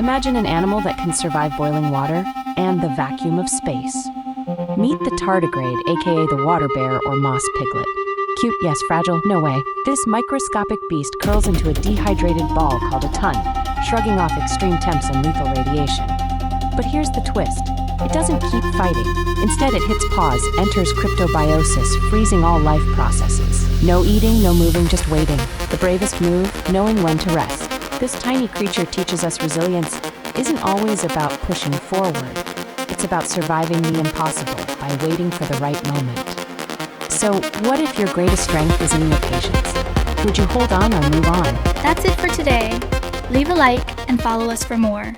Imagine an animal that can survive boiling water and the vacuum of space. Meet the tardigrade, aka the water bear or moss piglet. Cute, yes, fragile, no way. This microscopic beast curls into a dehydrated ball called a ton, shrugging off extreme temps and lethal radiation. But here's the twist. It doesn't keep fighting. Instead, it hits pause, enters cryptobiosis, freezing all life processes. No eating, no moving, just waiting. The bravest move, knowing when to rest. This tiny creature teaches us resilience isn't always about pushing forward. It's about surviving the impossible by waiting for the right moment. So, what if your greatest strength is in your patience? Would you hold on or move on? That's it for today. Leave a like and follow us for more.